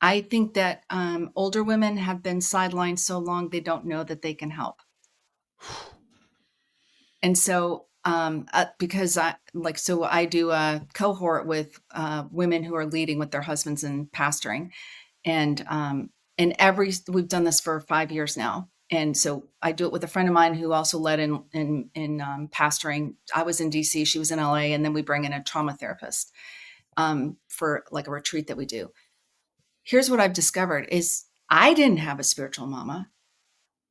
I think that older women have been sidelined so long they don't know that they can help. And so, because I do a cohort with women who are leading with their husbands and pastoring, and we've done this for 5 years now. And so I do it with a friend of mine who also led in pastoring. I was in DC, she was in LA, and then we bring in a trauma therapist for like a retreat that we do. Here's what I've discovered is I didn't have a spiritual mama,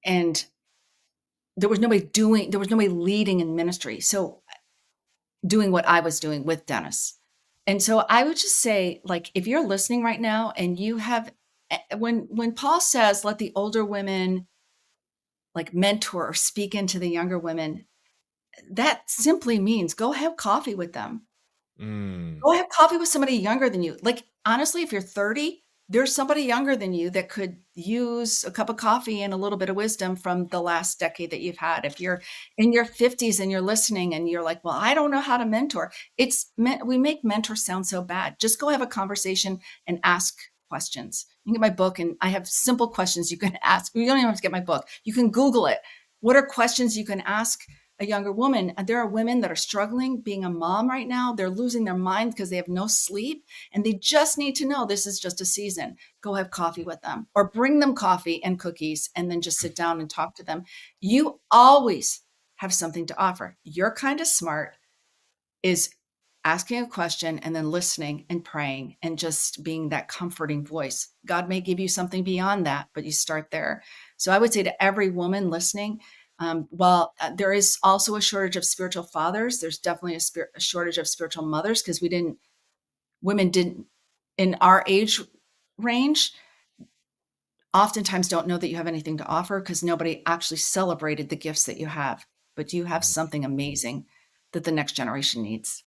and there was nobody leading in ministry. So doing what I was doing with Dennis. And so I would just say, like, if you're listening right now and you have, when Paul says, let the older women like mentor or speak into the younger women, that simply means go have coffee with them. Mm. Go have coffee with somebody younger than you. Like, honestly, if you're 30, there's somebody younger than you that could use a cup of coffee and a little bit of wisdom from the last decade that you've had. If you're in your 50s and you're listening and you're like, well, I don't know how to mentor. We make mentor sound so bad. Just go have a conversation and ask questions. You can get my book, and I have simple questions you can ask. You don't even have to get my book. You can Google it. What are questions you can ask a younger woman? And there are women that are struggling being a mom right now. They're losing their mind because they have no sleep, and they just need to know this is just a season. Go have coffee with them or bring them coffee and cookies and then just sit down and talk to them. You always have something to offer. You're kind of smart is asking a question and then listening and praying and just being that comforting voice. God may give you something beyond that, but you start there. So I would say to every woman listening, while there is also a shortage of spiritual fathers, there's definitely a shortage of spiritual mothers because women didn't, in our age range, oftentimes don't know that you have anything to offer because nobody actually celebrated the gifts that you have. But you have something amazing that the next generation needs.